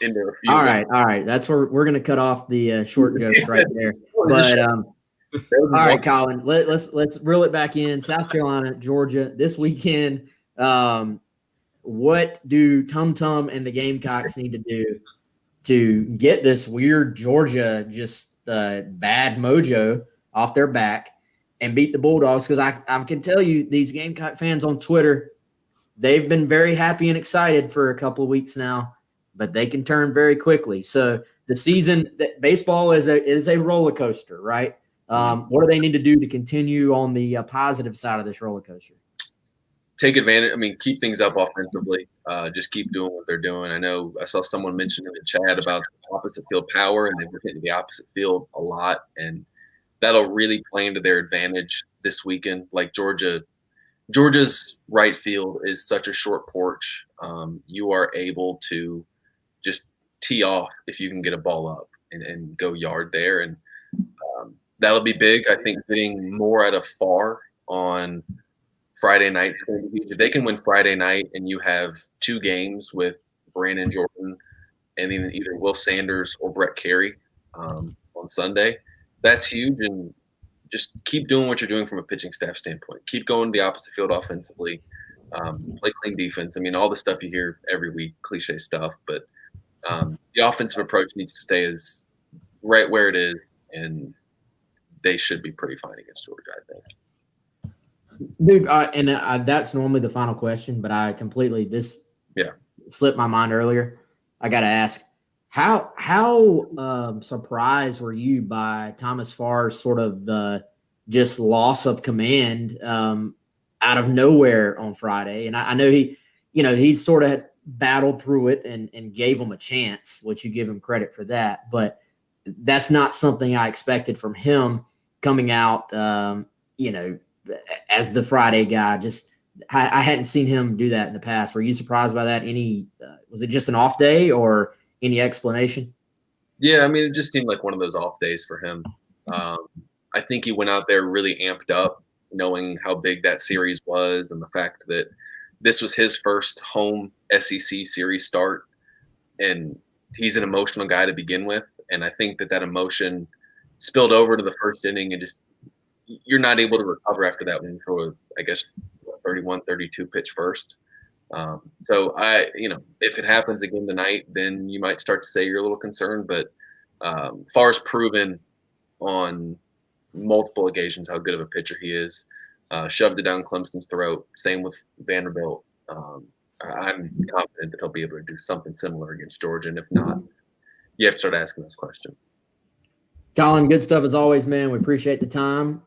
into a few. All right. That's where we're gonna cut off the short jokes right there. But all right, Colin, let's reel it back in. South Carolina, Georgia this weekend. What do Tum Tum and the Gamecocks need to do to get this weird Georgia just bad mojo off their back and beat the Bulldogs? Because I can tell you, these Gamecock fans on Twitter, they've been very happy and excited for a couple of weeks now, but they can turn very quickly. So the season, baseball is a roller coaster, right? What do they need to do to continue on the positive side of this roller coaster? Take advantage. I mean, keep things up offensively. Just keep doing what they're doing. I know I saw someone mention in the chat about opposite field power, and they were hitting the opposite field a lot, and that'll really play into their advantage this weekend. Like Georgia's right field is such a short porch. You are able to just tee off if you can get a ball up and go yard there, and that'll be big. I think hitting more at a far on Friday night's going to be huge. If they can win Friday night and you have 2 games with Brandon Jordan and then either Will Sanders or Brett Carey on Sunday, that's huge. And just keep doing what you're doing from a pitching staff standpoint. Keep going to the opposite field offensively. Play clean defense. I mean, all the stuff you hear every week, cliche stuff, but the offensive approach needs to stay as right where it is, and they should be pretty fine against Georgia, I think. Dude, that's normally the final question, but I completely slipped my mind earlier. I got to ask, how surprised were you by Thomas Farr's sort of just loss of command out of nowhere on Friday? And I know he sort of battled through it and gave him a chance, which you give him credit for that, but that's not something I expected from him coming out, as the Friday guy. I hadn't seen him do that in the past. Were you surprised by that? Was it just an off day or any explanation? Yeah, I mean, it just seemed like one of those off days for him. I think he went out there really amped up, knowing how big that series was and the fact that this was his first home SEC series start. And he's an emotional guy to begin with. And I think that emotion spilled over to the first inning, and just you're not able to recover after that when you throw a 31, 32 pitch first. So if it happens again tonight, then you might start to say you're a little concerned, but Farr's proven on multiple occasions how good of a pitcher he is. Shoved it down Clemson's throat. Same with Vanderbilt. I'm confident that he'll be able to do something similar against Georgia. And if not, you have to start asking those questions. Colin, good stuff as always, man. We appreciate the time.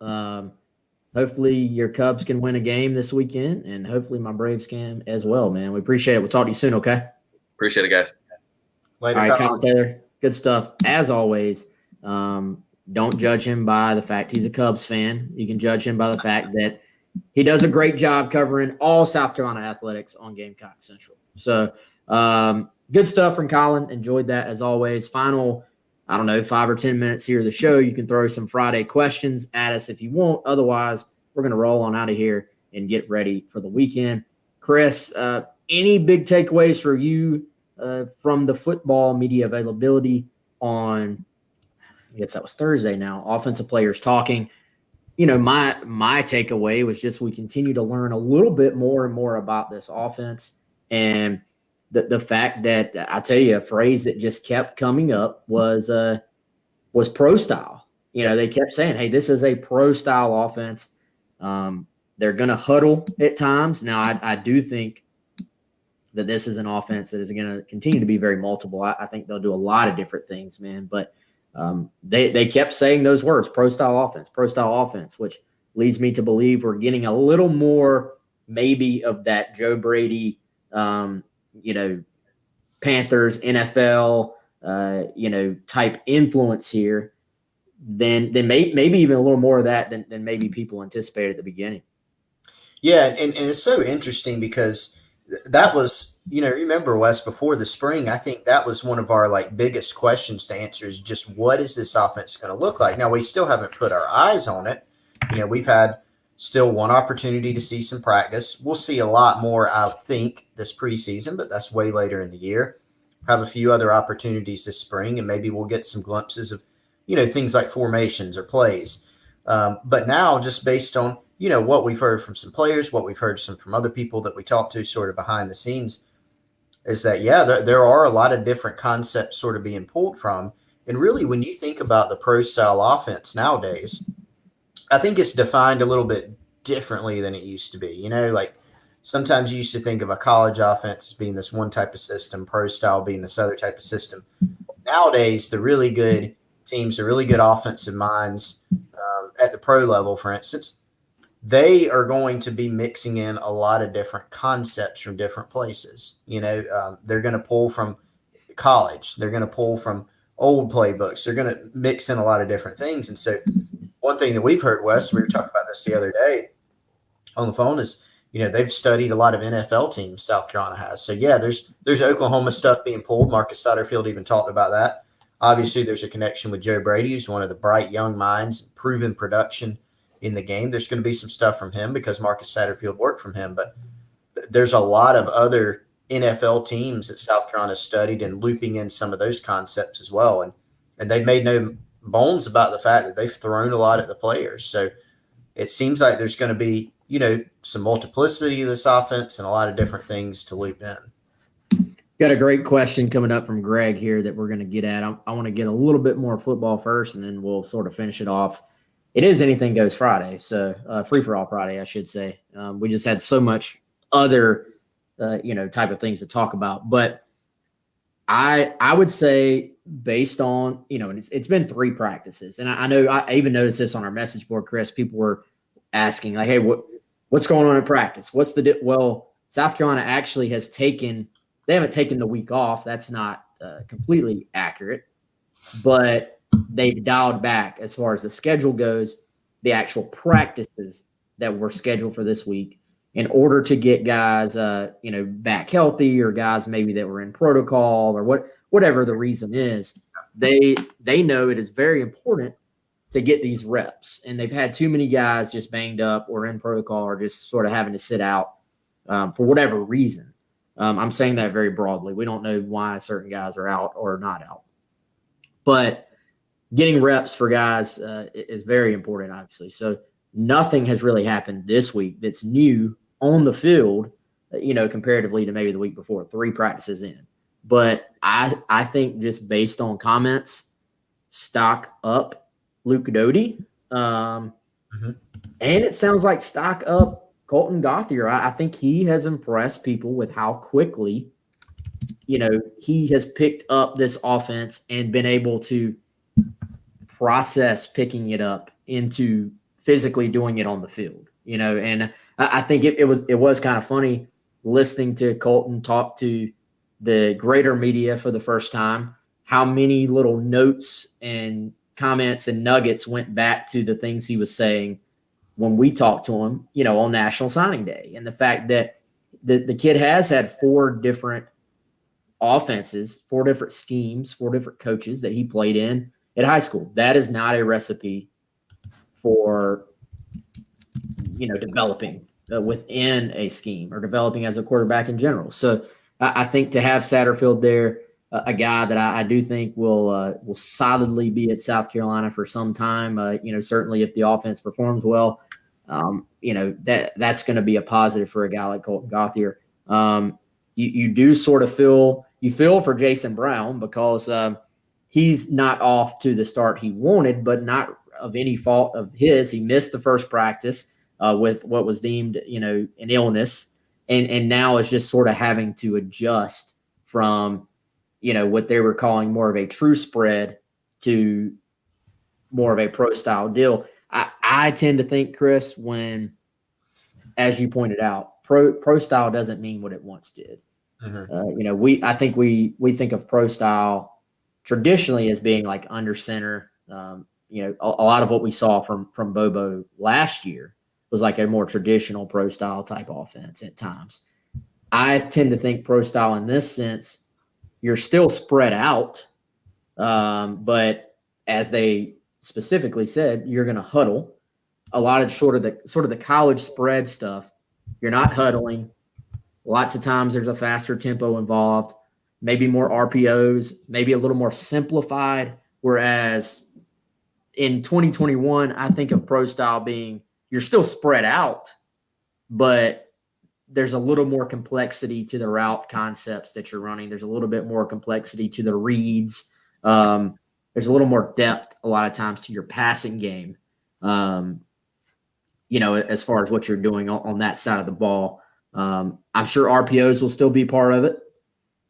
Hopefully your Cubs can win a game this weekend, and hopefully my Braves can as well, man. We appreciate it. We'll talk to you soon, okay? Appreciate it, guys. Later, all right, Colin Taylor, good stuff. As always, don't judge him by the fact he's a Cubs fan. You can judge him by the fact that he does a great job covering all South Carolina athletics on Gamecock Central. So good stuff from Colin. Enjoyed that as always. Final 5 or 10 minutes here of the show. You can throw some Friday questions at us if you want. Otherwise, we're going to roll on out of here and get ready for the weekend. Chris, any big takeaways for you from the football media availability on, I guess that was Thursday now, offensive players talking? My takeaway was just we continue to learn a little bit more and more about this offense, and the fact that, I tell you, a phrase that just kept coming up was pro style. They kept saying, hey, this is a pro style offense. They're going to huddle at times. Now, I do think that this is an offense that is going to continue to be very multiple. I think they'll do a lot of different things, man. But they kept saying those words, pro style offense, which leads me to believe we're getting a little more maybe of that Joe Brady Panthers, NFL, type influence here, then maybe even a little more of that than maybe people anticipated at the beginning. Yeah, and it's so interesting because that was, remember, Wes, before the spring, I think that was one of our like biggest questions to answer is just what is this offense going to look like? Now, we still haven't put our eyes on it. We've had still one opportunity to see some practice. We'll see a lot more, I think, this preseason, but that's way later in the year. Have a few other opportunities this spring, and maybe we'll get some glimpses of, things like formations or plays. But now, just based on, what we've heard from some players, what we've heard from other people that we talked to sort of behind the scenes, is that, yeah, there are a lot of different concepts sort of being pulled from. And really, when you think about the pro style offense nowadays, I think it's defined a little bit differently than it used to be. Like sometimes you used to think of a college offense as being this one type of system, pro style being this other type of system. Nowadays, the really good teams, the really good offensive minds at the pro level, for instance, they are going to be mixing in a lot of different concepts from different places. They're going to pull from college. They're going to pull from old playbooks. They're going to mix in a lot of different things. And so one thing that we've heard, Wes, we were talking about this the other day on the phone, is, they've studied a lot of NFL teams South Carolina has. So, yeah, there's Oklahoma stuff being pulled. Marcus Satterfield even talked about that. Obviously, there's a connection with Joe Brady, who's one of the bright young minds, proven production in the game. There's going to be some stuff from him because Marcus Satterfield worked from him. But there's a lot of other NFL teams that South Carolina studied and looping in some of those concepts as well. And they've made no bones about the fact that they've thrown a lot at the players. So it seems like there's going to be, some multiplicity of this offense and a lot of different things to loop in. Got a great question coming up from Greg here that we're going to get at. I want to get a little bit more football first, and then we'll sort of finish it off. It is Anything Goes Friday, so free-for-all Friday, I should say. We just had so much other, type of things to talk about. But I would say based on, and it's been 3 practices. And I know I even noticed this on our message board, Chris. People were asking, like, hey, what's going on in practice? Well, South Carolina actually has they haven't taken the week off. That's not completely accurate. But they've dialed back as far as the schedule goes, the actual practices that were scheduled for this week in order to get guys, back healthy, or guys maybe that were in protocol, or whatever the reason is. They know it is very important to get these reps, and they've had too many guys just banged up or in protocol or just sort of having to sit out for whatever reason. I'm saying that very broadly. We don't know why certain guys are out or not out, but getting reps for guys is very important, obviously. So nothing has really happened this week that's new on the field, comparatively to maybe the week before, 3 practices in. But I think just based on comments, stock up Luke Doty. And it sounds like stock up Colton Gothier. I think he has impressed people with how quickly, he has picked up this offense and been able to process picking it up into physically doing it on the field, and I think it was kind of funny listening to Colton talk to the greater media for the first time, how many little notes and comments and nuggets went back to the things he was saying when we talked to him, on National Signing Day. And the fact that the kid has had 4 different offenses, 4 different schemes, 4 different coaches that he played in at high school. That is not a recipe for, developing within a scheme or developing as a quarterback in general. So I think to have Satterfield there, a guy that I do think will solidly be at South Carolina for some time, certainly if the offense performs well, that's going to be a positive for a guy like Colton Gothier. You do sort of feel for Jason Brown because he's not off to the start he wanted, but not of any fault of his. He missed the first practice with what was deemed, an illness, and now is just sort of having to adjust from, what they were calling more of a true spread to more of a pro style deal. I tend to think, Chris, when, as you pointed out, pro style doesn't mean what it once did. I think we think of pro style traditionally as being like under center. A lot of what we saw from Bobo last year was like a more traditional pro style type offense at times. I tend to think pro style in this sense, you're still spread out, but as they specifically said, you're going to huddle. A lot of sort of the college spread stuff. You're not huddling. Lots of times there's a faster tempo involved, maybe more RPOs, maybe a little more simplified. Whereas in 2021, I think of pro style being you're still spread out, but there's a little more complexity to the route concepts that you're running. There's a little bit more complexity to the reads. There's a little more depth a lot of times to your passing game, as far as what you're doing on that side of the ball. I'm sure RPOs will still be part of it.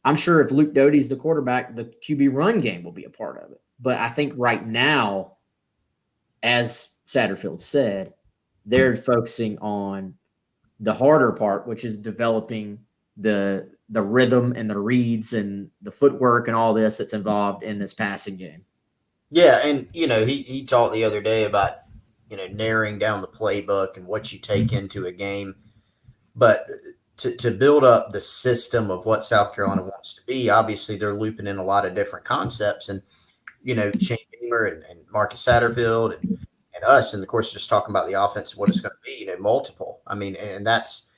I'm sure if Luke Doty's the quarterback, the QB run game will be a part of it. But I think right now, as Satterfield said, they're focusing on the harder part, which is developing the rhythm and the reads and the footwork and all this that's involved in this passing game. Yeah, and he talked the other day about narrowing down the playbook and what you take into a game, but to build up the system of what South Carolina wants to be, obviously they're looping in a lot of different concepts, and Shane Beamer and Marcus Satterfield and us, and of course just talking about the offense and what it's going to be, multiple. I mean, and that's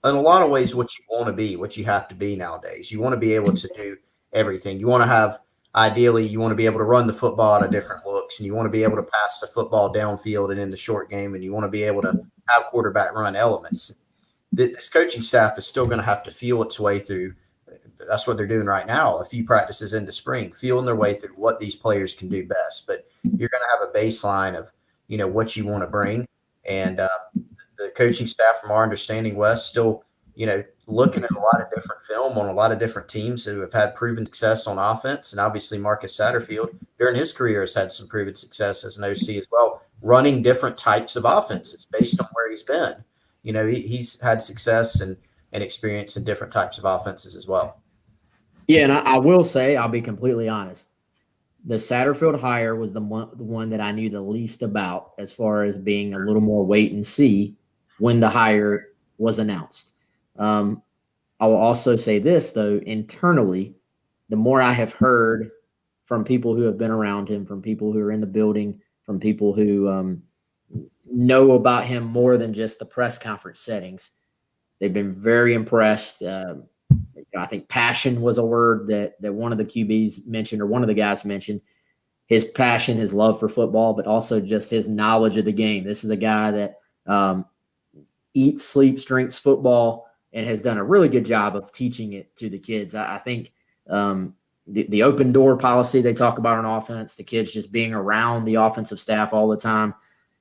in a lot of ways what you want to be, what you have to be nowadays. You want to be able to do everything. You want to have, ideally, you want to be able to run the football out of different looks, and you want to be able to pass the football downfield and in the short game, and you want to be able to have quarterback run elements. This coaching staff is still going to have to feel its way through. That's what they're doing right now. A few practices into spring, feeling their way through what these players can do best. But you're going to have a baseline of, what you want to bring. And the coaching staff, from our understanding, Wes, still, looking at a lot of different film on a lot of different teams who have had proven success on offense. And obviously Marcus Satterfield during his career has had some proven success as an OC as well, running different types of offenses based on where he's been. He's had success and experience in different types of offenses as well. Yeah, and I will say, I'll be completely honest, the Satterfield hire was the one that I knew the least about as far as being a little more wait and see when the hire was announced. I will also say this, though, internally, the more I have heard from people who have been around him, from people who are in the building, from people who know about him more than just the press conference settings, they've been very impressed. I think passion was a word that one of the QBs mentioned, or one of the guys mentioned. His passion, his love for football, but also just his knowledge of the game. This is a guy that eats, sleeps, drinks football, and has done a really good job of teaching it to the kids. I think the open door policy they talk about on offense, the kids just being around the offensive staff all the time,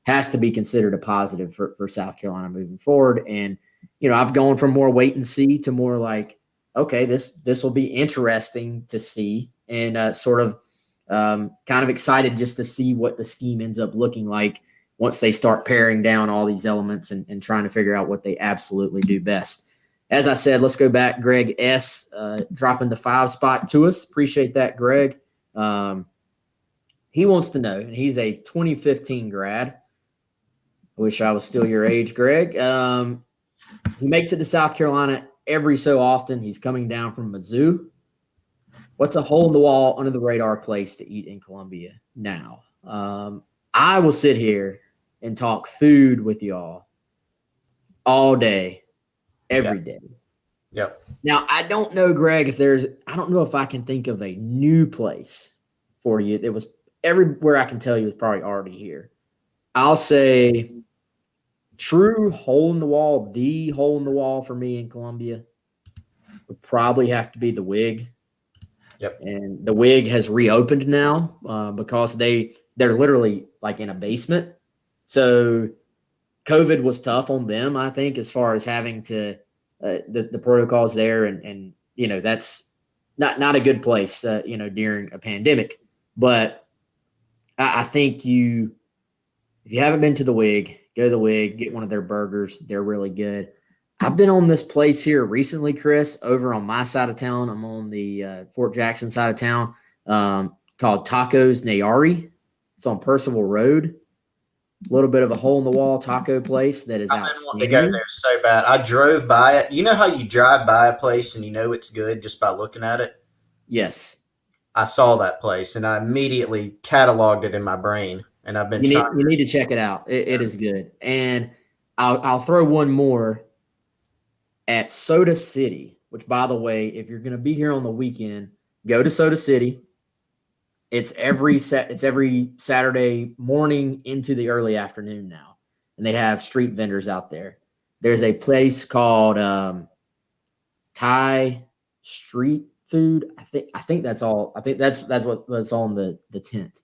has to be considered a positive for South Carolina moving forward. And, I've gone from more wait and see to more like, okay, this will be interesting to see, and kind of excited just to see what the scheme ends up looking like once they start paring down all these elements and trying to figure out what they absolutely do best. As I said, let's go back. Greg S. Dropping the 5 spot to us. Appreciate that, Greg. He wants to know, and he's a 2015 grad. I wish I was still your age, Greg. He makes it to South Carolina every so often. He's coming down from Mizzou. What's a hole-in-the-wall, under-the-radar place to eat in Columbia now? I will sit here and talk food with y'all all day, every day. Yep. Now, I don't know, Greg, I don't know if I can think of a new place for you. It was everywhere I can tell you is probably already here. I'll say true hole-in-the-wall, the hole-in-the-wall for me in Columbia would probably have to be the Wig. Yep. And the Wig has reopened now because they're literally like in a basement. So COVID was tough on them, I think, as far as having to the protocols there, and that's not a good place during a pandemic. But I think if you haven't been to the Wig, go to the Wig, get one of their burgers. They're really good. I've been on this place here recently, Chris, over on my side of town. I'm on the Fort Jackson side of town, called Tacos Nayari. It's on Percival Road. little bit of a hole in the wall taco place that is I've been wanting to go outstanding. there so bad. I drove by it. You know how you drive by a place and you know it's good just by looking at it? Yes. I saw that place and I immediately cataloged it in my brain. And I've been trying. You need to check it out. It is good. And I'll throw one more at Soda City, which, by the way, if you're going to be here on the weekend, go to Soda City. It's every Saturday morning into the early afternoon now, and they have street vendors out there. There's a place called Thai Street Food. I think that's all. I think that's what's on the tent,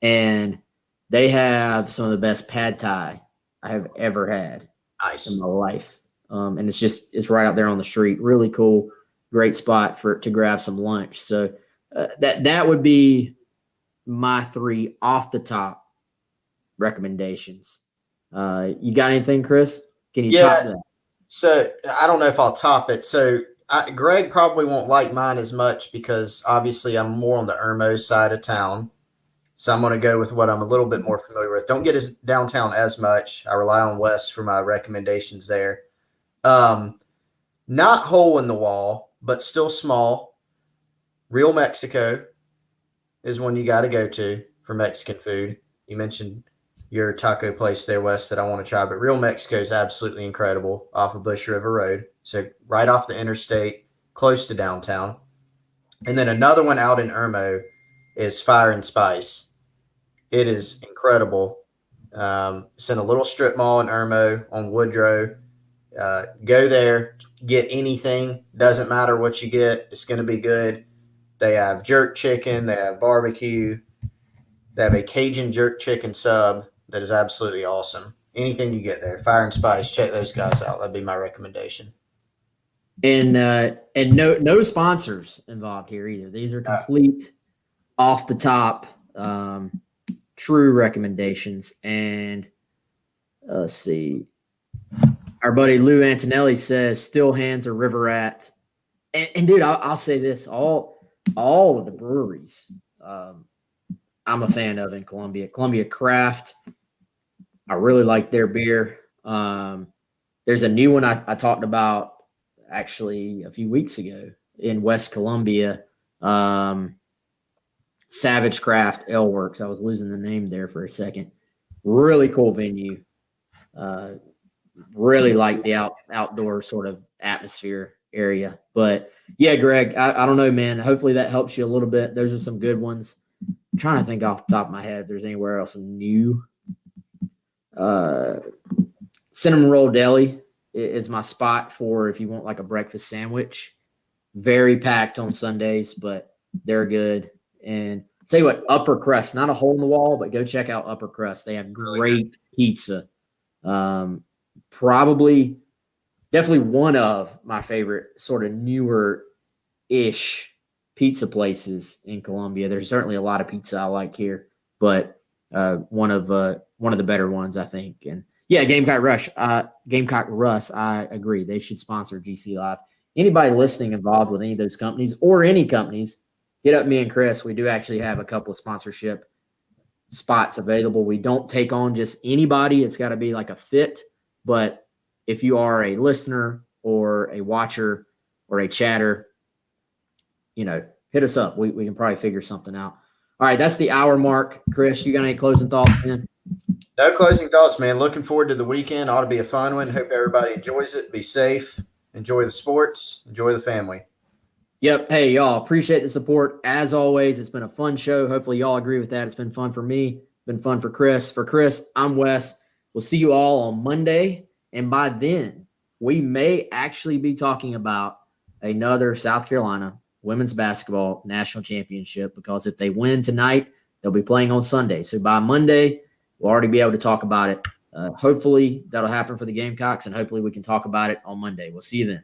and they have some of the best pad Thai I have ever had Nice. in my life. And it's right out there on the street. Really cool, great spot to grab some lunch. So that would be my 3 off the top recommendations. You got anything, Chris? Can you top that? So I don't know if I'll top it. So Greg probably won't like mine as much because obviously I'm more on the Irmo side of town. So I'm going to go with what I'm a little bit more familiar with. Don't get downtown as much. I rely on Wes for my recommendations there. Not hole in the wall, but still small. Real Mexico is one you got to go to for Mexican food. You mentioned your taco place there, Wes, that I want to try, but Real Mexico is absolutely incredible off of Bush River Road. So right off the interstate, close to downtown. And then another one out in Irmo is Fire and Spice. It is incredible. It's in a little strip mall in Irmo on Woodrow. Go there, get anything. Doesn't matter what you get. It's going to be good. They have jerk chicken. They have barbecue. They have a Cajun jerk chicken sub that is absolutely awesome. Anything you get there, Fire and Spice, check those guys out. That'd be my recommendation. And no sponsors involved here either. These are complete off the top, true recommendations. And let's see. Our buddy Lou Antonelli says Still Hands or River Rat. And dude, I'll say this, all of the breweries I'm a fan of in Columbia. Columbia Craft, I really like their beer. There's a new one I talked about actually a few weeks ago in West Columbia, Savage Craft Ale Works. I was losing the name there for a second. Really cool venue. Really like the outdoor sort of atmosphere area. But yeah, Greg, I don't know, man. Hopefully that helps you a little bit. Those are some good ones. I'm trying to think off the top of my head if there's anywhere else new. Cinnamon Roll Deli is my spot for if you want like a breakfast sandwich. Very packed on Sundays, but they're good. And I'll tell you what, Upper Crust, not a hole in the wall, but go check out Upper Crust. They have great pizza. Definitely one of my favorite sort of newer-ish pizza places in Columbia. There's certainly a lot of pizza I like here, but one of the better ones, I think. And yeah, Gamecock Russ, I agree. They should sponsor GC Live. Anybody listening involved with any of those companies or any companies, hit up me and Chris. We do actually have a couple of sponsorship spots available. We don't take on just anybody. It's got to be like a fit. But if you are a listener or a watcher or a chatter, hit us up. We can probably figure something out. All right, that's the hour mark. Chris, you got any closing thoughts, man? No closing thoughts, man. Looking forward to the weekend. Ought to be a fun one. Hope everybody enjoys it. Be safe. Enjoy the sports. Enjoy the family. Yep. Hey, y'all, appreciate the support. As always, it's been a fun show. Hopefully y'all agree with that. It's been fun for me. Been fun for Chris. For Chris, I'm Wes. We'll see you all on Monday. And by then, we may actually be talking about another South Carolina women's basketball national championship, because if they win tonight, they'll be playing on Sunday. So by Monday, we'll already be able to talk about it. Hopefully that'll happen for the Gamecocks, and hopefully we can talk about it on Monday. We'll see you then.